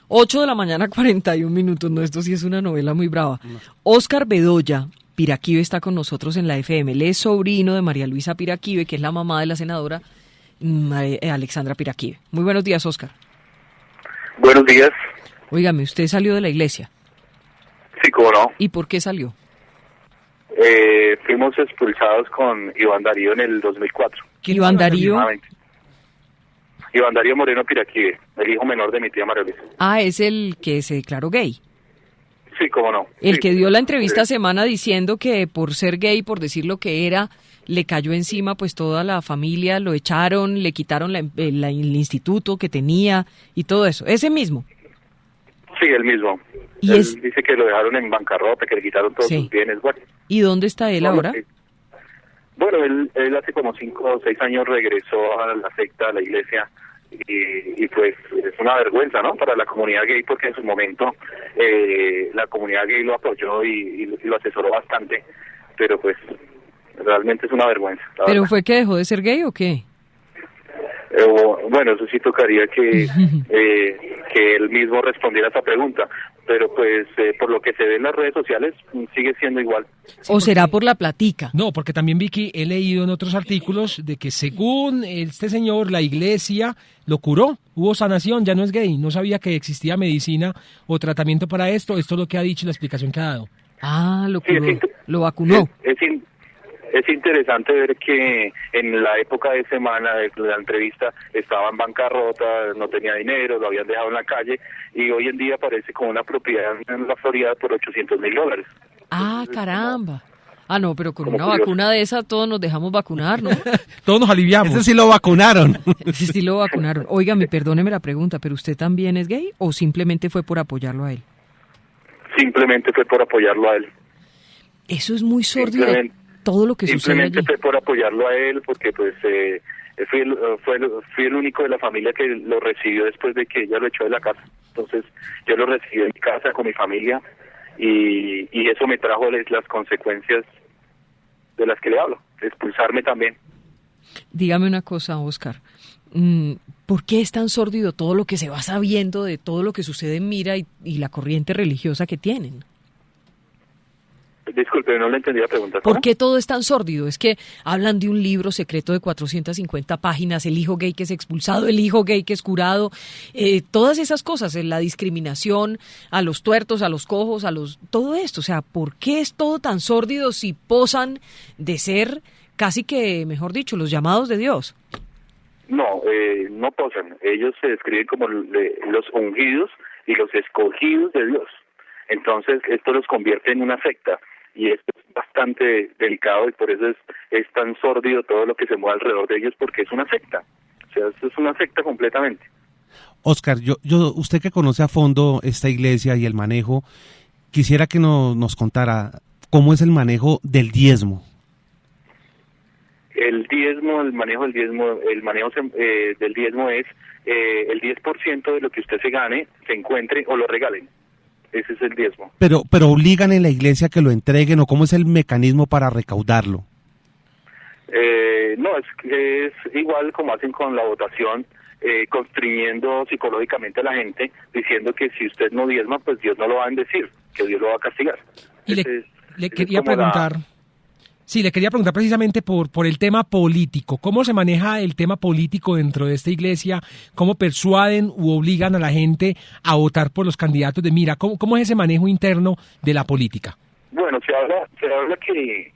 8 de la mañana, 41 minutos. No, esto sí es una novela muy brava. Óscar Bedoya Piraquive está con nosotros en la FM. Él es sobrino de María Luisa Piraquive, que es la mamá de la senadora Alexandra Piraquive. Muy buenos días, Óscar. Buenos días. Óigame, usted salió de la iglesia. Sí, cómo no. ¿Y por qué salió? Fuimos expulsados con Iván Darío en el 2004. ¿Iván Darío? Iván Darío Moreno Piraquive, el hijo menor de mi tía María Luisa. Ah, es el que se declaró gay. Sí, cómo no. El sí, que dio la entrevista semana diciendo que por ser gay, por decir lo que era, le cayó encima pues toda la familia, lo echaron, le quitaron el instituto que tenía y todo eso. ¿Ese mismo? Sí, el mismo. ¿Y él dice que lo dejaron en bancarrota, que le quitaron todos sus bienes. Bueno. ¿Y dónde está él ahora? Bueno, él hace como 5 o 6 años regresó a la secta, a la iglesia, y pues es una vergüenza, ¿no?, para la comunidad gay, porque en su momento la comunidad gay lo apoyó y lo asesoró bastante, pero pues realmente es una vergüenza. ¿Pero fue que dejó de ser gay o qué? Bueno, eso sí tocaría que él mismo respondiera a esa pregunta, pero pues por lo que se ve en las redes sociales sigue siendo igual. ¿O será por la platica? No, porque también, Vicky, he leído en otros artículos de que según este señor, la iglesia lo curó, hubo sanación, ya no es gay, no sabía que existía medicina o tratamiento para esto, esto es lo que ha dicho y la explicación que ha dado. Ah, lo curó, lo vacunó. Es interesante ver que en la época de semana de la entrevista estaba en bancarrota, no tenía dinero, lo habían dejado en la calle y hoy en día aparece con una propiedad en la Florida por $800,000. Ah, caramba. Ah, no, pero con una curioso. Vacuna de esa todos nos dejamos vacunar, ¿no? Todos nos aliviamos. Ese sí lo vacunaron. Ese sí lo vacunaron. Óigame, perdóneme la pregunta, ¿pero usted también es gay o simplemente fue por apoyarlo a él? Simplemente fue por apoyarlo a él. Eso es muy sordio. Todo lo que sucede allí. Simplemente fue por apoyarlo a él, porque pues fui el único de la familia que lo recibió después de que ella lo echó de la casa. Entonces yo lo recibí en mi casa con mi familia y eso me trajo las consecuencias de las que le hablo, expulsarme también. Dígame una cosa, Óscar. ¿Por qué es tan sórdido todo lo que se va sabiendo de todo lo que sucede en Mira y la corriente religiosa que tienen? Disculpe, no le entendí la pregunta. ¿Por qué todo es tan sórdido? Es que hablan de un libro secreto de 450 páginas, el hijo gay que es expulsado, el hijo gay que es curado, todas esas cosas, la discriminación a los tuertos, a los cojos, todo esto. O sea, ¿por qué es todo tan sórdido si posan de ser casi que, mejor dicho, los llamados de Dios? No, no posan. Ellos se describen como los ungidos y los escogidos de Dios. Entonces, esto los convierte en una secta. Y esto es bastante delicado y por eso es tan sórdido todo lo que se mueve alrededor de ellos, porque es una secta. O sea, esto es una secta completamente. Óscar, usted que conoce a fondo esta iglesia y el manejo, quisiera que nos contara cómo es el manejo del diezmo. El manejo del diezmo es el 10% de lo que usted se gane, se encuentre o lo regalen. Ese es el diezmo. Pero obligan en la iglesia que lo entreguen, ¿o cómo es el mecanismo para recaudarlo? No, es igual como hacen con la votación, constriñendo psicológicamente a la gente, diciendo que si usted no diezma, pues Dios no lo va a bendecir, que Dios lo va a castigar. Y le quería preguntar... Sí, le quería preguntar precisamente por el tema político. ¿Cómo se maneja el tema político dentro de esta iglesia? ¿Cómo persuaden u obligan a la gente a votar por los candidatos de Mira? ¿Cómo es ese manejo interno de la política? Bueno, se habla que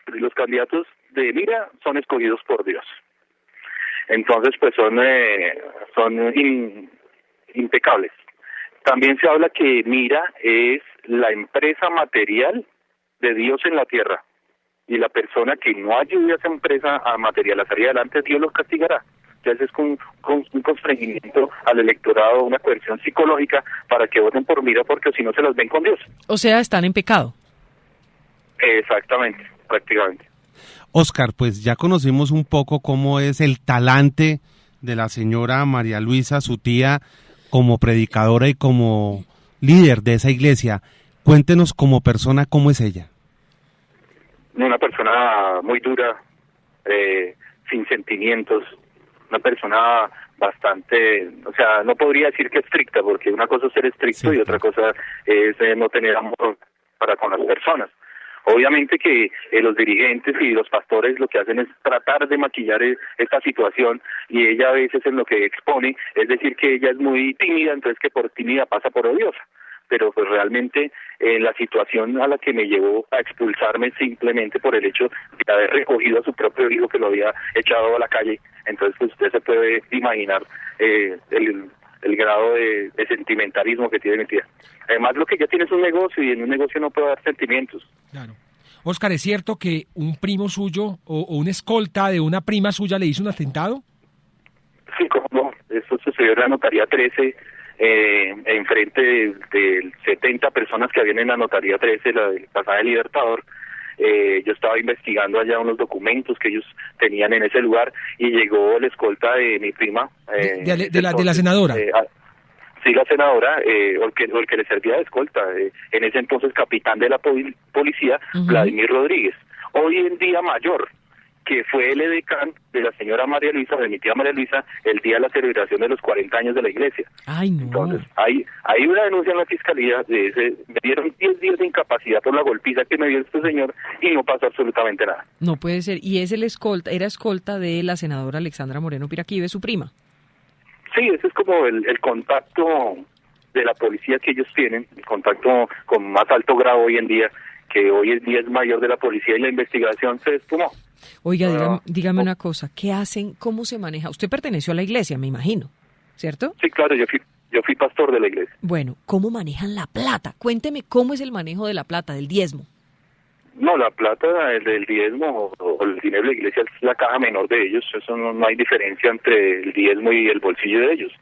los candidatos de Mira son escogidos por Dios. Entonces, pues son impecables. También se habla que Mira es la empresa material de Dios en la tierra. Y la persona que no ayude a esa empresa a material a salir adelante, Dios los castigará. Entonces es con un constreñimiento al electorado, una coerción psicológica para que voten por Mira, porque si no se las ven con Dios. O sea, están en pecado. Exactamente, prácticamente. Óscar, pues ya conocimos un poco cómo es el talante de la señora María Luisa, su tía, como predicadora y como líder de esa iglesia. Cuéntenos como persona, ¿cómo es ella? Una persona muy dura, sin sentimientos, una persona bastante, o sea, no podría decir que estricta, porque una cosa es ser estricto, sí, y otra cosa es no tener amor para con las personas. Obviamente que los dirigentes y los pastores lo que hacen es tratar de maquillar esta situación, y ella a veces en lo que expone es decir que ella es muy tímida, entonces que por tímida pasa por odiosa, pero pues realmente la situación a la que me llevó a expulsarme simplemente por el hecho de haber recogido a su propio hijo que lo había echado a la calle, entonces pues usted se puede imaginar el grado de sentimentalismo que tiene mi tía. Además, lo que ella tiene es un negocio, y en un negocio no puede haber sentimientos. Claro. Óscar, ¿es cierto que un primo suyo o un escolta de una prima suya le hizo un atentado? Sí, cómo no. Eso sucedió en la Notaría 13, enfrente de 70 personas que habían en la Notaría 13, la Pasada del Libertador. Yo estaba investigando allá unos documentos que ellos tenían en ese lugar, y llegó el escolta de mi prima. De la senadora. Sí, la senadora, o el que le servía de escolta, en ese entonces capitán de la policía, Vladimir Rodríguez, hoy en día mayor, que fue el edecán de la señora María Luisa, de mi tía María Luisa, el día de la celebración de los 40 años de la iglesia. Ay, no. Entonces, hay una denuncia en la fiscalía me dieron 10 días de incapacidad por la golpiza que me dio este señor, y no pasó absolutamente nada. No puede ser. Y es era escolta de la senadora Alexandra Moreno Piraquive, su prima. Sí, ese es como el contacto de la policía que ellos tienen, el contacto con más alto grado hoy en día, que hoy en día es mayor de la policía, y la investigación se esfumó. Oiga, dígame una cosa, ¿qué hacen? ¿Cómo se maneja? Usted perteneció a la iglesia, me imagino, ¿cierto? Sí, claro, yo fui pastor de la iglesia. Bueno, ¿cómo manejan la plata? Cuénteme cómo es el manejo de la plata, del diezmo. No, la plata del diezmo o el dinero de la iglesia es la caja menor de ellos. Eso no hay diferencia entre el diezmo y el bolsillo de ellos.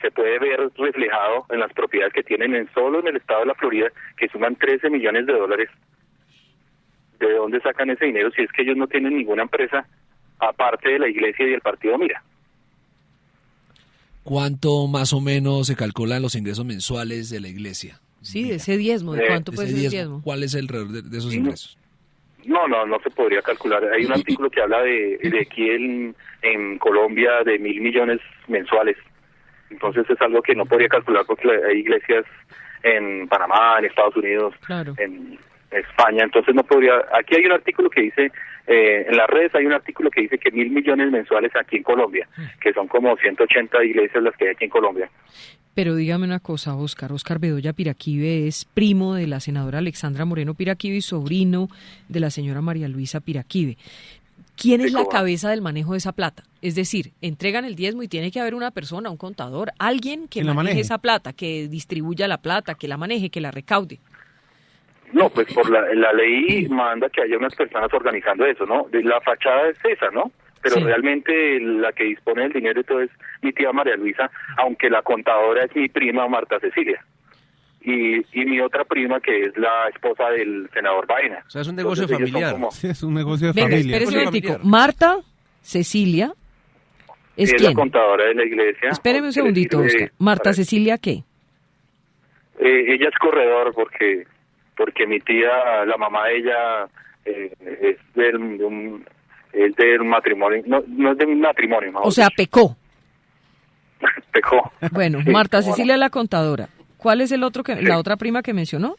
Se puede ver reflejado en las propiedades que tienen solo en el estado de la Florida, que suman $13 millones. ¿De dónde sacan ese dinero si es que ellos no tienen ninguna empresa aparte de la iglesia y el partido Mira? ¿Cuánto más o menos se calculan los ingresos mensuales de la iglesia? Sí, de ese diezmo, ¿de cuánto puede ser el diezmo? ¿Cuál es el alrededor de esos ingresos? No se podría calcular. Hay un artículo que habla de aquí en Colombia de 1.000 millones mensuales. Entonces es algo que no podría calcular, porque hay iglesias en Panamá, en Estados Unidos, claro, en España. Entonces no podría. Aquí hay un artículo que dice, en las redes hay un artículo que dice que 1.000 millones mensuales aquí en Colombia, que son como 180 iglesias las que hay aquí en Colombia. Pero dígame una cosa, Óscar Bedoya Piraquive es primo de la senadora Alexandra Moreno Piraquive y sobrino de la señora María Luisa Piraquive. ¿Quién es la cabeza del manejo de esa plata? Es decir, entregan el diezmo y tiene que haber una persona, un contador, alguien que maneje esa plata, que distribuya la plata, que la maneje, que la recaude. No, pues por la ley manda que haya unas personas organizando eso, ¿no? La fachada es esa, ¿no? Pero sí, realmente la que dispone del dinero y todo es mi tía María Luisa, aunque la contadora es mi prima Marta Cecilia. Y mi otra prima, que es la esposa del senador Baena. O sea, es un negocio familiar. Sí, es un negocio de familia. Espérese un momentico. Marta Cecilia es ¿quién? La contadora de la iglesia. Espéreme un segundito, Óscar. ¿Marta Cecilia qué? Ella es corredor porque mi tía, la mamá de ella, es del matrimonio, no es de un matrimonio. O sea, pecó. Pecó. Bueno, sí, Marta Cecilia la contadora. ¿Cuál es el otro la otra prima que mencionó?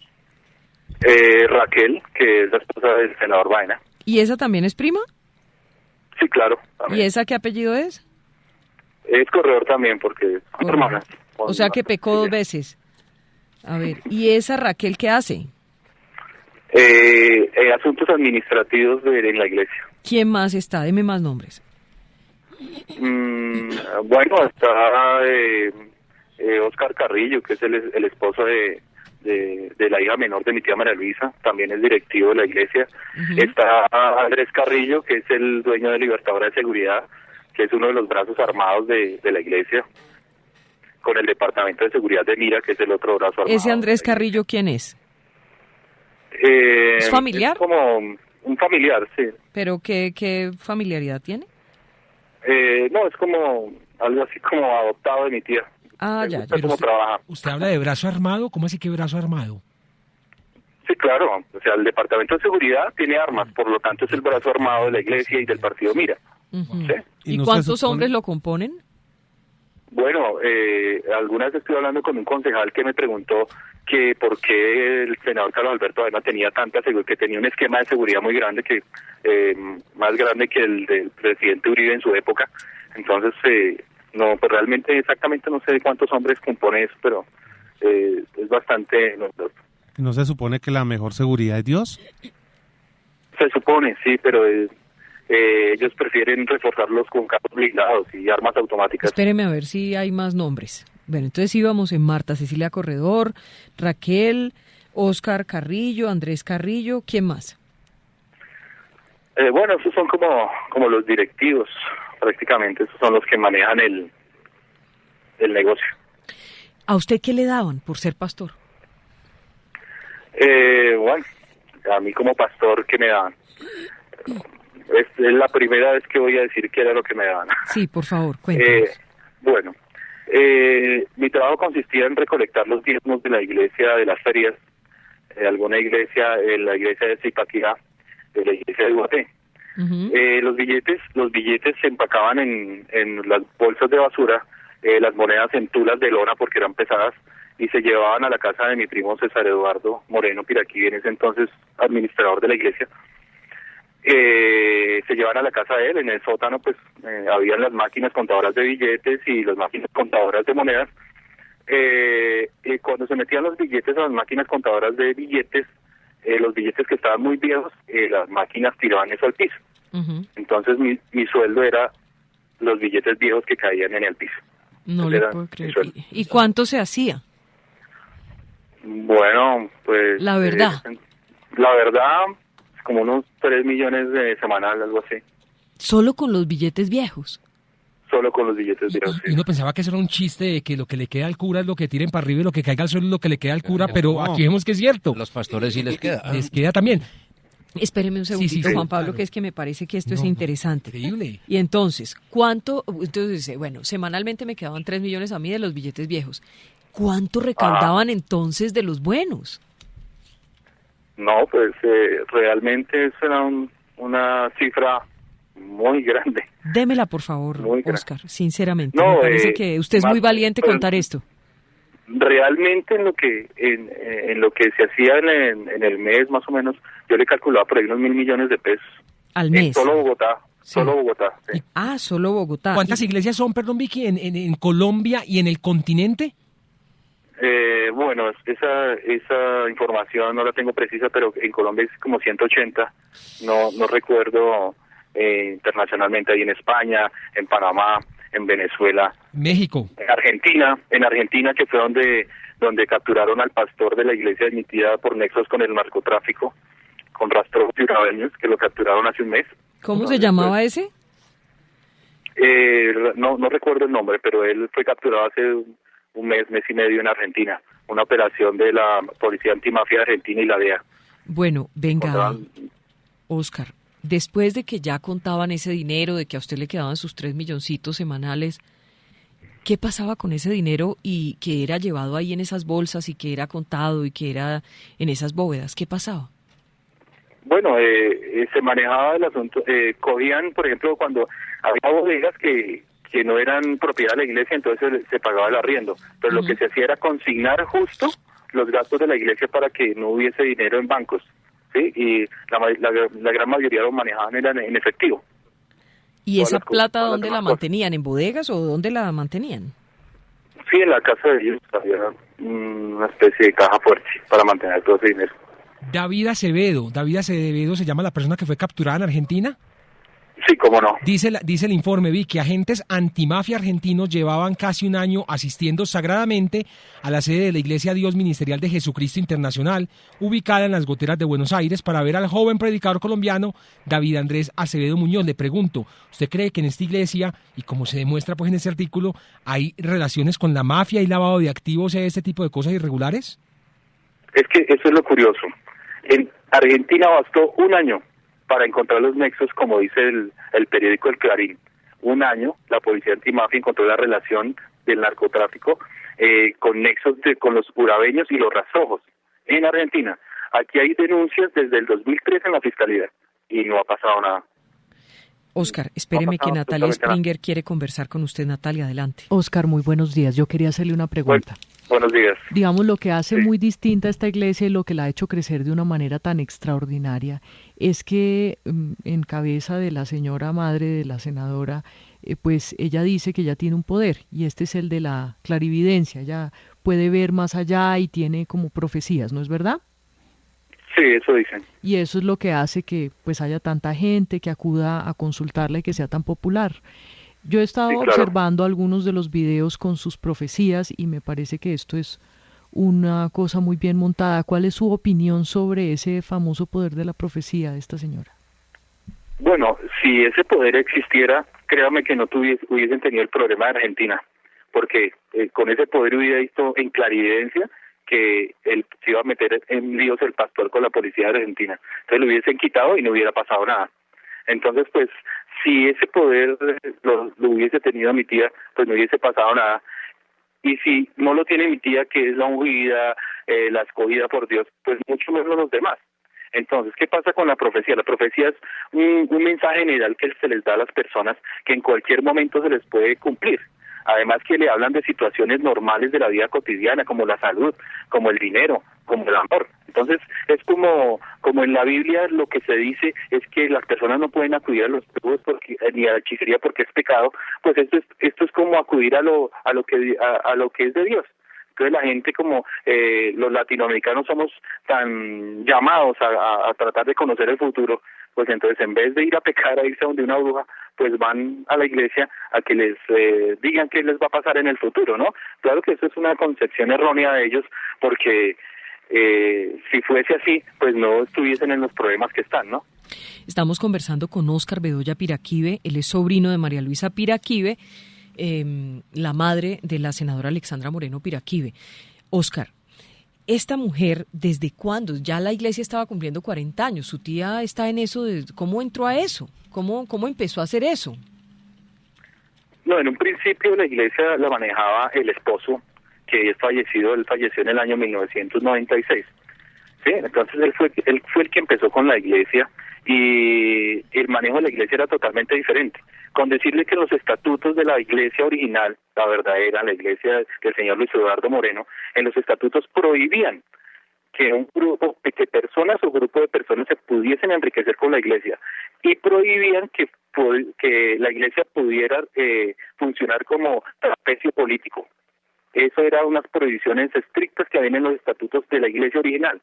Raquel, que es la esposa del senador Baena. ¿Y esa también es prima? Sí, claro. También. ¿Y esa qué apellido es? Es corredor también, porque son hermanas. O sea que pecó 2 veces. A ver, ¿y esa Raquel qué hace? Asuntos administrativos en la iglesia. ¿Quién más está? Deme más nombres. Bueno, está Óscar Carrillo, que es el esposo de la hija menor de mi tía María Luisa, también es directivo de la iglesia. Está Andrés Carrillo, que es el dueño de Libertadora de Seguridad, que es uno de los brazos armados de la iglesia, con el Departamento de Seguridad de Mira, que es el otro brazo armado. ¿Ese Andrés Carrillo quién es? ¿Es familiar? Es como un familiar, sí. ¿Pero qué familiaridad tiene? No, es como algo así como adoptado de mi tía. Ah, ya. Pero usted habla de brazo armado, ¿cómo así que brazo armado? Sí, claro. O sea, el Departamento de Seguridad tiene armas, por lo tanto es el brazo armado de la iglesia y del partido Mira. Ujú. ¿Sí? ¿Y no se cuántos supone- hombres lo componen? Bueno, alguna vez estuve hablando con un concejal que me preguntó que por qué el senador Carlos Alberto Avena tenía tanta seguridad, que tenía un esquema de seguridad muy grande, que más grande que el del presidente Uribe en su época. Entonces, no, pues realmente exactamente no sé de cuántos hombres compone eso, pero es bastante notorio. ¿No se supone que la mejor seguridad es Dios? Se supone, sí, pero ellos prefieren reforzarlos con carros blindados y armas automáticas. Espéreme a ver si hay más nombres. Bueno, entonces íbamos en Marta Cecilia Corredor, Raquel, Óscar Carrillo, Andrés Carrillo, ¿quién más? Bueno, esos son como los directivos, prácticamente, esos son los que manejan el negocio. ¿A usted qué le daban por ser pastor? Bueno, a mí como pastor, ¿qué me daban? Es la primera vez que voy a decir qué era lo que me daban. Sí, por favor, cuéntenos. Bueno, mi trabajo consistía en recolectar los diezmos de la iglesia, de las ferias, de alguna iglesia, la iglesia de Zipaquirá, de la iglesia de Guaté. Ujú. Los billetes se empacaban en las bolsas de basura, las monedas en tulas de lona porque eran pesadas, y se llevaban a la casa de mi primo César Eduardo Moreno Piraquí, en ese entonces administrador de la iglesia. Se llevaban a la casa de él, en el sótano pues habían las máquinas contadoras de billetes y las máquinas contadoras de monedas. Y cuando se metían los billetes a las máquinas contadoras de billetes, los billetes que estaban muy viejos, las máquinas tiraban eso al piso. Ujú. Entonces mi sueldo era los billetes viejos que caían en el piso. No Ese le era puedo mi creer. sueldo. ¿Y cuánto se hacía? Bueno, pues... La verdad. La verdad, como unos 3 millones de semanal, algo así. Solo con los billetes viejos. Solo con los billetes viejos, Y sí. uno pensaba que eso era un chiste de que lo que le queda al cura es lo que tiren para arriba y lo que caiga al suelo es lo que le queda al cura, pero no. aquí vemos que es cierto. Los pastores sí les queda. Les queda también. Espéreme un segundito, sí, Juan Pablo, claro. que es que me parece que esto es No, interesante. Increíble. Y entonces, ¿cuánto? Entonces dice, bueno, semanalmente me quedaban 3 millones a mí de los billetes viejos. ¿Cuánto recaudaban entonces de los buenos? No, pues realmente eso era una cifra muy grande. Démela, por favor, Muy grande. Oscar, sinceramente. No, me parece que usted es muy más- valiente pues, contar esto. Realmente en lo que se hacía en el mes, más o menos, yo le calculaba por ahí unos 1.000 millones de pesos. Al En mes. solo Bogotá. Sí. Solo Bogotá. Sí. Ah, solo Bogotá. ¿Cuántas iglesias son, perdón, Vicky, en Colombia y en el continente? Bueno, esa información no la tengo precisa, pero en Colombia es como 180. No recuerdo internacionalmente, ahí en España, en Panamá, en Venezuela, México. en Argentina, que fue donde capturaron al pastor de la iglesia admitida por nexos con el narcotráfico, con rastros ciudadanos, que lo capturaron hace un mes. ¿Cómo se Entonces, llamaba ese? no recuerdo el nombre, pero él fue capturado hace un mes y medio en Argentina, una operación de la Policía Antimafia de Argentina y la DEA. Bueno, venga, Contaban- Oscar, después de que ya contaban ese dinero, de que a usted le quedaban sus 3 milloncitos semanales, ¿qué pasaba con ese dinero y que era llevado ahí en esas bolsas y que era contado y que era en esas bóvedas? ¿Qué pasaba? Bueno, se manejaba el asunto, cogían, por ejemplo, cuando había bodegas que no eran propiedad de la iglesia, entonces se pagaba el arriendo, pero lo que se hacía era consignar justo los gastos de la iglesia para que no hubiese dinero en bancos, ¿sí? Y la gran mayoría lo manejaban en efectivo. ¿Y Todas esa las plata todas las dónde la demás cosas. mantenían? ¿En bodegas o dónde la mantenían? Sí, en la casa de ellos había una especie de caja fuerte para mantener todo ese dinero. David Acevedo se llama la persona que fue capturada en Argentina. Sí, cómo no. Dice el informe, Vicky, agentes antimafia argentinos llevaban casi un año asistiendo sagradamente a la sede de la Iglesia Dios Ministerial de Jesucristo Internacional, ubicada en las Goteras de Buenos Aires, para ver al joven predicador colombiano David Andrés Acevedo Muñoz. Le pregunto, ¿usted cree que en esta iglesia, y como se demuestra pues en ese artículo, hay relaciones con la mafia y lavado de activos y este tipo de cosas irregulares? Es que eso es lo curioso. En Argentina bastó un año para encontrar los nexos, como dice el periódico El Clarín. Un año, la policía antimafia encontró la relación del narcotráfico con nexos con los urabeños y los rasojos en Argentina. Aquí hay denuncias desde el 2003 en la fiscalía y no ha pasado nada. Óscar, espéreme que Natalia Springer quiere conversar con usted. Natalia, adelante. Óscar, muy buenos días. Yo quería hacerle una pregunta. Buenos días. Digamos, lo que hace muy distinta a esta iglesia y lo que la ha hecho crecer de una manera tan extraordinaria es que en cabeza de la señora madre de la senadora, pues ella dice que ella tiene un poder y este es el de la clarividencia. Ella puede ver más allá y tiene como profecías, ¿no es verdad? Sí, eso dicen. Y eso es lo que hace que pues haya tanta gente que acuda a consultarla y que sea tan popular. Yo he estado observando algunos de los videos con sus profecías y me parece que esto es una cosa muy bien montada. ¿Cuál es su opinión sobre ese famoso poder de la profecía de esta señora? Bueno, si ese poder existiera, créame que no hubiesen tenido el problema de Argentina, porque con ese poder hubiera visto en clarividencia que él se iba a meter en líos el pastor con la policía de Argentina. Entonces lo hubiesen quitado y no hubiera pasado nada. Entonces, pues, si ese poder lo hubiese tenido mi tía, pues no hubiese pasado nada. Y si no lo tiene mi tía, que es la ungida, la escogida por Dios, pues mucho menos los demás. Entonces, ¿qué pasa con la profecía? La profecía es un mensaje general que se les da a las personas que en cualquier momento se les puede cumplir. Además que le hablan de situaciones normales de la vida cotidiana, como la salud, como el dinero, como el amor. Entonces, es como en la Biblia lo que se dice es que las personas no pueden acudir a los brujos ni a la hechicería porque es pecado, pues esto es como acudir a lo que es de Dios. Entonces la gente como los latinoamericanos somos tan llamados a tratar de conocer el futuro, pues entonces en vez de ir a pecar, a irse a donde una bruja, pues van a la iglesia a que les digan qué les va a pasar en el futuro, ¿no? Claro que eso es una concepción errónea de ellos, porque si fuese así, pues no estuviesen en los problemas que están, ¿no? Estamos conversando con Óscar Bedoya Piraquive, él es sobrino de María Luisa Piraquive, la madre de la senadora Alexandra Moreno Piraquive. Óscar, esta mujer, ¿desde cuándo? Ya la iglesia estaba cumpliendo 40 años. Su tía está en eso. ¿Cómo entró a eso? ¿Cómo empezó a hacer eso? No, en un principio la iglesia la manejaba el esposo, que es fallecido. Él falleció en el año 1996. ¿Sí? Entonces él fue el que empezó con la iglesia y el manejo de la iglesia era totalmente diferente. Con decirle que los estatutos de la iglesia original, la verdadera, la iglesia del señor Luis Eduardo Moreno, en los estatutos prohibían que un grupo, que personas o grupo de personas se pudiesen enriquecer con la iglesia y prohibían que la iglesia pudiera funcionar como trapecio político. Eso eran unas prohibiciones estrictas que habían en los estatutos de la iglesia original.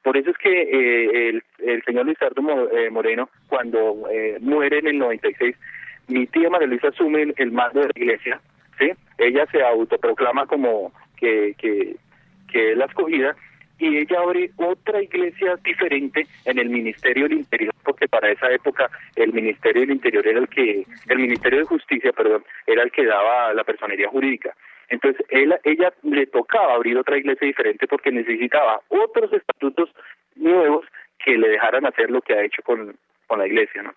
Por eso es que el señor Luis Eduardo Moreno, cuando muere en el 96, mi tía María Luisa asume el mando de la iglesia, ¿sí? Ella se autoproclama como que es la escogida y ella abre otra iglesia diferente en el Ministerio del Interior, porque para esa época el Ministerio del Interior era el Ministerio de Justicia, era el que daba la personería jurídica. Entonces ella le tocaba abrir otra iglesia diferente porque necesitaba otros estatutos nuevos que le dejaran hacer lo que ha hecho con la iglesia, ¿no?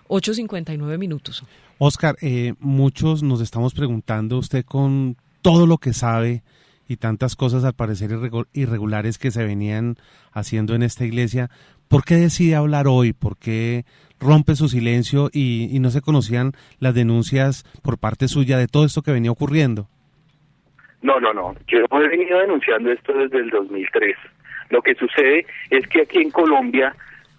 8:59 minutos. Óscar, muchos nos estamos preguntando, usted con todo lo que sabe y tantas cosas al parecer irregulares que se venían haciendo en esta iglesia, ¿por qué decide hablar hoy? ¿Por qué rompe su silencio y no se conocían las denuncias por parte suya de todo esto que venía ocurriendo? No. Yo he venido denunciando esto desde el 2003. Lo que sucede es que aquí en Colombia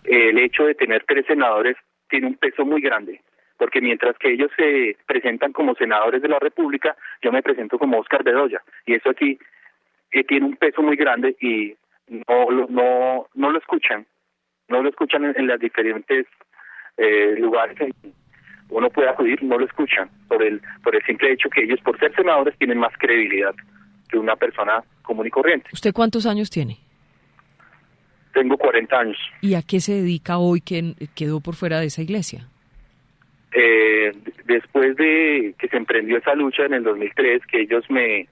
el hecho de tener 3 senadores tiene un peso muy grande, porque mientras que ellos se presentan como senadores de la República, yo me presento como Óscar Bedoya, y eso aquí tiene un peso muy grande y no lo escuchan, en las diferentes lugares que uno puede acudir, no lo escuchan, por el simple hecho que ellos, por ser senadores, tienen más credibilidad que una persona común y corriente. ¿Usted cuántos años tiene? Tengo 40 años. ¿Y a qué se dedica hoy que quedó por fuera de esa iglesia? Después de que se emprendió esa lucha en el 2003, que ellos me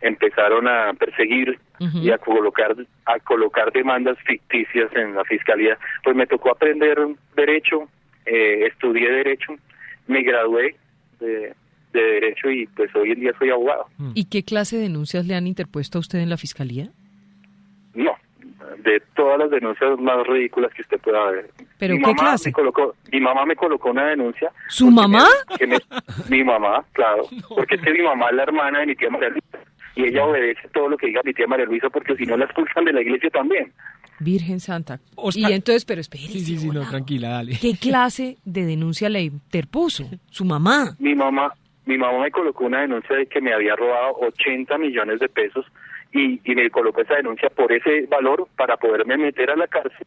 empezaron a perseguir y a colocar demandas ficticias en la fiscalía, pues me tocó aprender derecho, estudié derecho, me gradué de derecho y pues hoy en día soy abogado. ¿Y qué clase de denuncias le han interpuesto a usted en la fiscalía? No, de todas las denuncias más ridículas que usted pueda ver. ¿Pero qué clase? Mi mamá me colocó una denuncia. ¿Su mamá? Mi mamá, claro. Porque es que mi mamá es la hermana de mi tía María Luisa. Y ella obedece todo lo que diga mi tía María Luisa, porque si no la expulsan de la iglesia también. Virgen Santa. Oscar. Y entonces, pero espérese. Sí, no, tranquila, dale. ¿Qué clase de denuncia le interpuso? ¿Su mamá? Mi mamá me colocó una denuncia de que me había robado 80 millones de pesos y me colocó esa denuncia por ese valor para poderme meter a la cárcel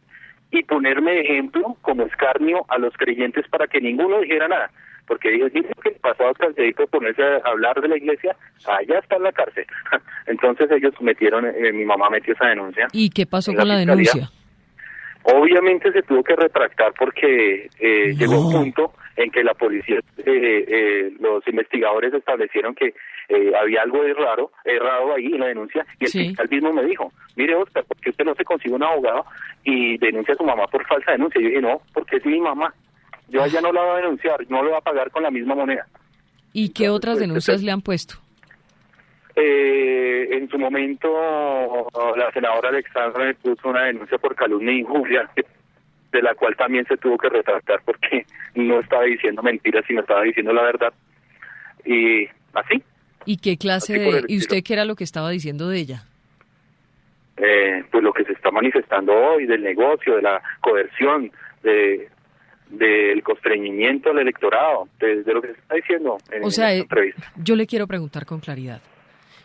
y ponerme de ejemplo como escarnio a los creyentes para que ninguno dijera nada. Porque dijo que pasado cansadito de ponerse a hablar de la iglesia, allá está en la cárcel. Entonces ellos mi mamá metió esa denuncia. ¿Y qué pasó con la denuncia? Obviamente se tuvo que retractar porque llegó un punto en que la policía, los investigadores establecieron que había algo errado ahí en la denuncia, y el fiscal mismo me dijo, mire Oscar, ¿por qué usted no se consigue un abogado y denuncia a su mamá por falsa denuncia? Y yo dije, no, porque es mi mamá. Yo a ella no la voy a denunciar, no lo va a pagar con la misma moneda. ¿Y qué otras denuncias le han puesto? En su momento, la senadora Alexandra me puso una denuncia por calumnia e injuria, de la cual también se tuvo que retractar porque no estaba diciendo mentiras, sino estaba diciendo la verdad. Y así. ¿Y qué clase de... ¿Y usted qué era lo que estaba diciendo de ella? Pues lo que se está manifestando hoy, del negocio, de la coerción, del constreñimiento al electorado, de lo que se está diciendo en esta entrevista. Yo le quiero preguntar con claridad.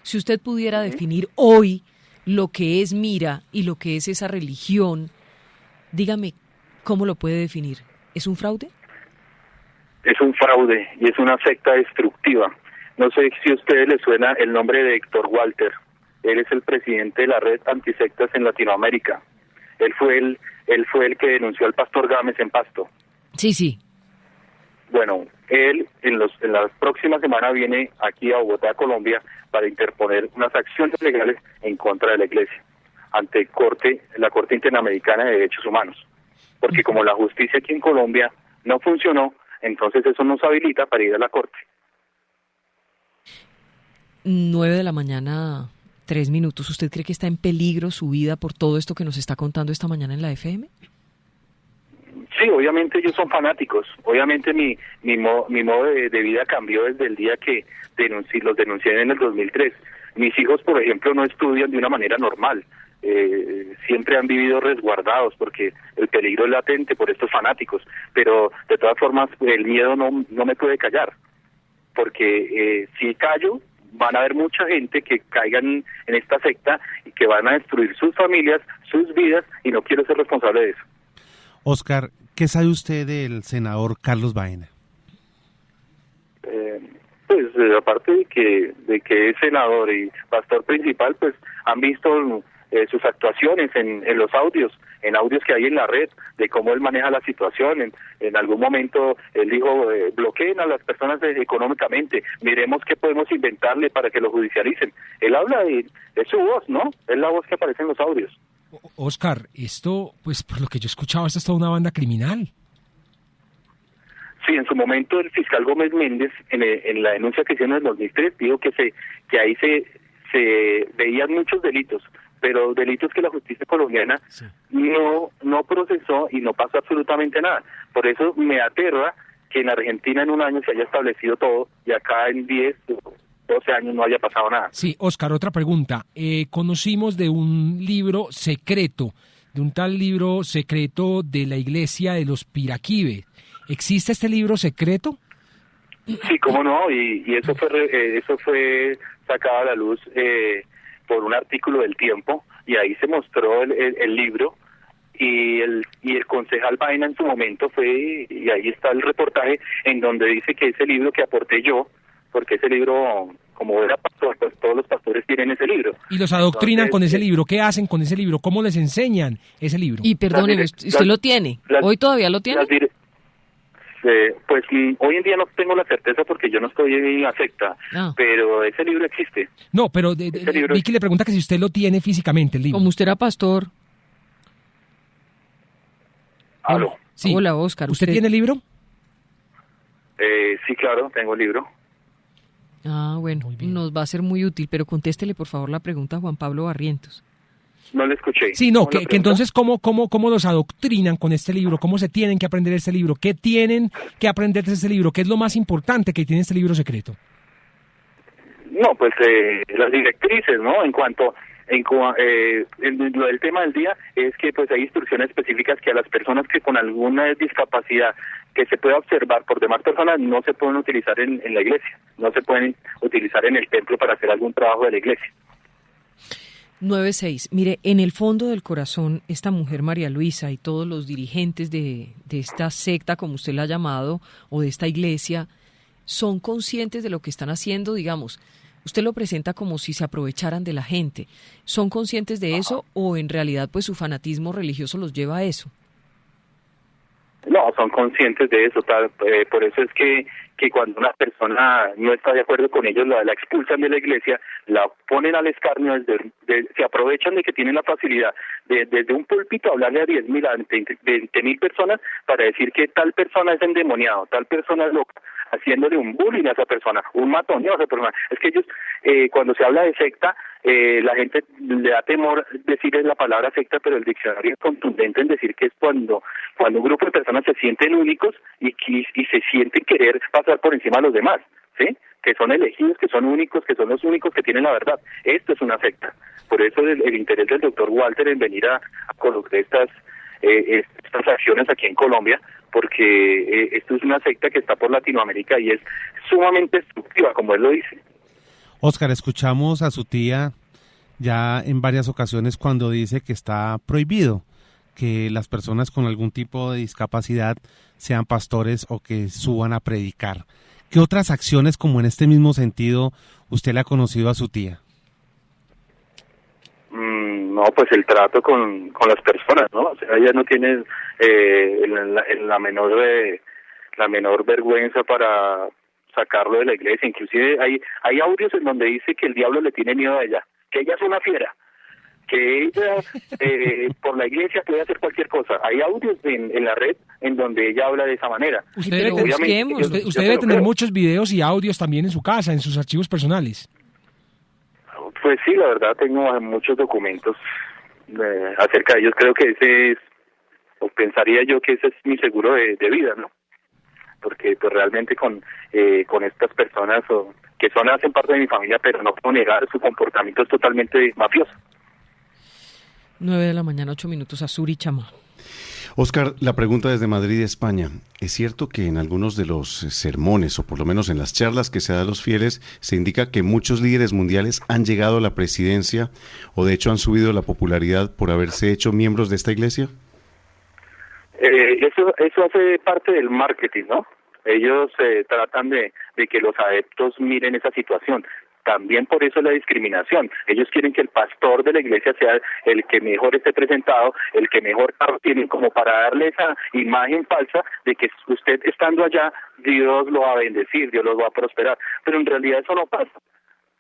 Si usted pudiera definir hoy lo que es Mira y lo que es esa religión, dígame, ¿cómo lo puede definir? ¿Es un fraude? Es un fraude y es una secta destructiva. No sé si a ustedes les suena el nombre de Héctor Walter. Él es el presidente de la red antisectas en Latinoamérica. Él fue el que denunció al pastor Gámez en Pasto. Sí. Bueno, él en la próxima semana viene aquí a Bogotá, Colombia, para interponer unas acciones legales en contra de la iglesia ante la Corte Interamericana de Derechos Humanos. Porque como la justicia aquí en Colombia no funcionó, entonces eso nos habilita para ir a la Corte. 9:03 a.m. ¿Usted cree que está en peligro su vida por todo esto que nos está contando esta mañana en la FM? Sí, obviamente ellos son fanáticos. Obviamente mi modo de vida cambió desde el día que los denuncié en el 2003. Mis hijos, por ejemplo, no estudian de una manera normal. Siempre han vivido resguardados porque el peligro es latente por estos fanáticos. Pero de todas formas el miedo no me puede callar. Porque si callo, van a haber mucha gente que caigan en esta secta y que van a destruir sus familias, sus vidas, y no quiero ser responsable de eso. Oscar, ¿qué sabe usted del senador Carlos Baena? Pues aparte de que es senador y pastor principal, pues han visto sus actuaciones en los audios que hay en la red, de cómo él maneja la situación. En algún momento él dijo, bloqueen a las personas económicamente, miremos qué podemos inventarle para que lo judicialicen. Él habla es su voz, ¿no? Es la voz que aparece en los audios. Oscar, esto, pues por lo que yo he escuchado, esta es toda una banda criminal. Sí, en su momento el fiscal Gómez Méndez, en la denuncia que hicieron en el 2003, dijo que ahí se veían muchos delitos, pero delitos que la justicia colombiana no procesó y no pasó absolutamente nada. Por eso me aterra que en Argentina en un año se haya establecido todo y acá en 10, 12 años no haya pasado nada. Sí, Oscar, otra pregunta. Conocimos de un libro secreto, de un tal libro secreto de la iglesia de los Piraquibes. ¿Existe este libro secreto? Sí, cómo no, y eso fue sacado a la luz por un artículo del Tiempo, y ahí se mostró el libro, y el concejal Baena en su momento y ahí está el reportaje en donde dice que ese libro que aporté yo, porque ese libro, como era pastor, pues todos los pastores tienen ese libro. ¿Y los adoctrinan con ese libro? ¿Qué hacen con ese libro? ¿Cómo les enseñan ese libro? Y perdóneme, ¿usted lo tiene? ¿Hoy todavía lo tiene? Pues hoy en día no tengo la certeza porque yo no estoy en la secta, pero ese libro existe. No, pero Vicky le pregunta que si usted lo tiene físicamente, el libro. Como usted era pastor. ¿Aló? Sí. Hola, Oscar. ¿Usted tiene el libro? Sí, claro, tengo el libro. Bueno, nos va a ser muy útil, pero contéstele por favor la pregunta a Juan Pablo Barrientos. No le escuché. Sí, no, que entonces, ¿cómo los adoctrinan con este libro? ¿Cómo se tienen que aprender este libro? ¿Qué tienen que aprender de este libro? ¿Qué es lo más importante que tiene este libro secreto? No, pues las directrices, ¿no? En lo del tema del día es que pues hay instrucciones específicas que a las personas que con alguna discapacidad que se pueda observar por demás personas no se pueden utilizar en la iglesia, no se pueden utilizar en el templo para hacer algún trabajo de la iglesia. 9-6. Mire, en el fondo del corazón, esta mujer María Luisa y todos los dirigentes de esta secta, como usted la ha llamado, o de esta iglesia, son conscientes de lo que están haciendo, digamos. Usted lo presenta como si se aprovecharan de la gente. ¿Son conscientes de eso o en realidad pues su fanatismo religioso los lleva a eso? No, son conscientes de eso, por eso es que cuando una persona no está de acuerdo con ellos, la expulsan de la iglesia, la ponen al escarnio, se aprovechan de que tienen la facilidad de desde un púlpito hablarle a 10.000, a 20.000 personas para decir que tal persona es endemoniado, tal persona es loca, haciéndole un bullying a esa persona, un matoneo a esa persona. Es que ellos, cuando se habla de secta, la gente le da temor decir la palabra secta, pero el diccionario es contundente en decir que es cuando un grupo de personas se sienten únicos y se sienten querer pasar por encima de los demás, ¿sí? Que son elegidos, que son únicos, que son los únicos que tienen la verdad. Esto es una secta. Por eso el interés del doctor Walter en venir a colocar estas acciones aquí en Colombia, porque esto es una secta que está por Latinoamérica y es sumamente destructiva, como él lo dice. Óscar, escuchamos a su tía ya en varias ocasiones cuando dice que está prohibido que las personas con algún tipo de discapacidad sean pastores o que suban a predicar. ¿Qué otras acciones como en este mismo sentido usted le ha conocido a su tía? No, pues el trato con las personas, ¿no? O sea, ella no tiene la menor vergüenza para sacarlo de la iglesia. Inclusive hay audios en donde dice que el diablo le tiene miedo a ella, que ella es una fiera, que ella por la iglesia puede hacer cualquier cosa. Hay audios en la red en donde ella habla de esa manera. Usted debe tener muchos videos y audios también en su casa, en sus archivos personales. Pues sí, la verdad tengo muchos documentos acerca de ellos. Creo que ese es, o pensaría yo que ese es mi seguro de vida, ¿no? Porque pues realmente con estas personas que hacen parte de mi familia, pero no puedo negar su comportamiento es totalmente mafioso. 9:08 a.m, Azuri Chama. Óscar, la pregunta desde Madrid, España. ¿Es cierto que en algunos de los sermones, o por lo menos en las charlas que se da a los fieles, se indica que muchos líderes mundiales han llegado a la presidencia o de hecho han subido la popularidad por haberse hecho miembros de esta iglesia? Eso hace parte del marketing, ¿no? Ellos tratan de que los adeptos miren esa situación. También por eso la discriminación. Ellos quieren que el pastor de la iglesia sea el que mejor esté presentado, el que mejor carro tiene, como para darle esa imagen falsa de que usted estando allá, Dios lo va a bendecir, Dios lo va a prosperar. Pero en realidad eso no pasa.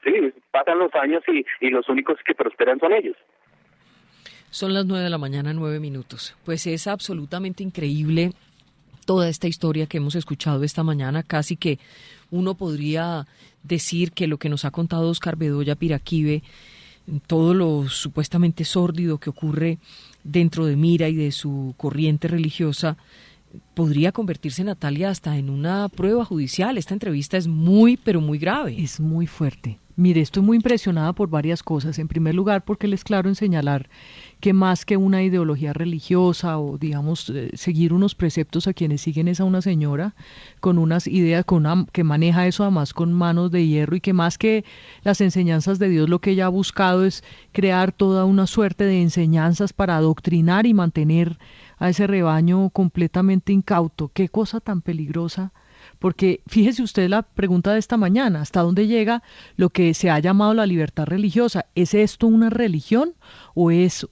Sí, pasan los años y los únicos que prosperan son ellos. Son las 9:09 a.m. Pues es absolutamente increíble toda esta historia que hemos escuchado esta mañana. Casi que uno podría decir que lo que nos ha contado Óscar Bedoya Piraquive, todo lo supuestamente sórdido que ocurre dentro de Mira y de su corriente religiosa, podría convertirse, Natalia, hasta en una prueba judicial. Esta entrevista es muy, pero muy grave. Es muy fuerte. Mire, estoy muy impresionada por varias cosas. En primer lugar, porque él es claro en señalar que más que una ideología religiosa o, digamos, seguir unos preceptos a quienes siguen es a una señora con unas ideas, que maneja eso además con manos de hierro, y que más que las enseñanzas de Dios, lo que ella ha buscado es crear toda una suerte de enseñanzas para adoctrinar y mantener a ese rebaño completamente incauto. Qué cosa tan peligrosa. Porque fíjese usted la pregunta de esta mañana, ¿hasta dónde llega lo que se ha llamado la libertad religiosa? ¿Es esto una religión o es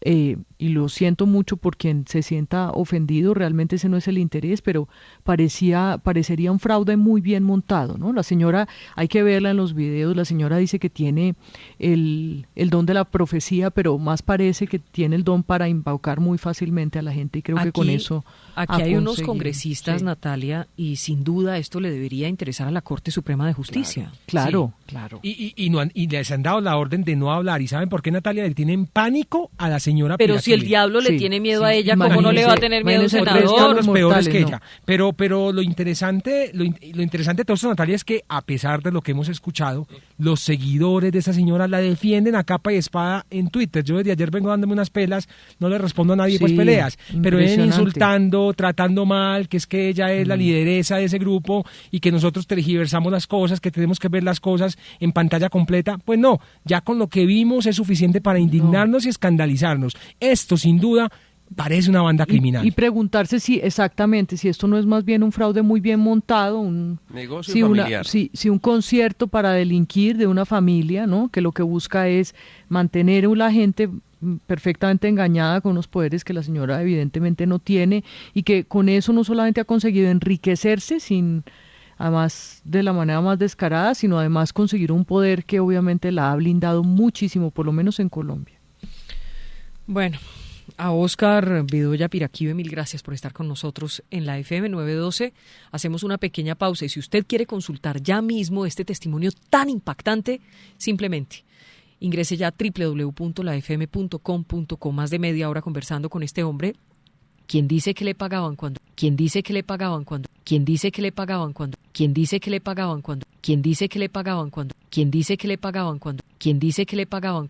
y lo siento mucho por quien se sienta ofendido, realmente ese no es el interés, pero parecería un fraude muy bien montado, ¿no? La señora, hay que verla en los videos, la señora dice que tiene el don de la profecía, pero más parece que tiene el don para embaucar muy fácilmente a la gente, y creo que con eso Aquí hay unos conseguir. congresistas, Sí. Natalia, y sin duda esto le debería interesar a la Corte Suprema de Justicia. Claro, Sí. claro. Y les han dado la orden de no hablar. ¿Y saben por qué, Natalia? Le tienen pánico a la señora Pero si el Pirakide. diablo le Sí, tiene miedo sí. a ella, ¿cómo no le va a tener miedo al Imagínese, Tres senador? escándalos peores mortales, que no. ella. Pero lo interesante de todo esto, Natalia, es que a pesar de lo que hemos escuchado, los seguidores de esa señora la defienden a capa y espada en Twitter. Yo desde ayer vengo dándome unas pelas, no le respondo a nadie, pues Sí, peleas. Pero vienen impresionante. insultando, tratando mal, que es que ella es la lideresa de ese grupo y que nosotros tergiversamos las cosas, que tenemos que ver las cosas en pantalla completa. Pues no, ya con lo que vimos es suficiente para indignarnos y escandalizarnos. Esto, sin duda, parece una banda criminal. Y preguntarse si exactamente, si esto no es más bien un fraude muy bien montado, Negocio si familiar. si un concierto para delinquir de una familia, ¿no? Que lo que busca es mantener a la gente perfectamente engañada con unos poderes que la señora evidentemente no tiene y que con eso no solamente ha conseguido enriquecerse además de la manera más descarada, sino además conseguir un poder que obviamente la ha blindado muchísimo, por lo menos en Colombia. Bueno, a Óscar Bedoya Piraquive, mil gracias por estar con nosotros en la FM 912. Hacemos una pequeña pausa y si usted quiere consultar ya mismo este testimonio tan impactante, simplemente ingrese ya a www.lafm.com.co. Más de media hora conversando con este hombre, quien dice que le pagaban cuando, quien dice que le pagaban cuando, quien dice que le pagaban cuando, quien dice que le pagaban cuando, quien dice que le pagaban cuando, quien dice que le pagaban cuando, quien dice que le pagaban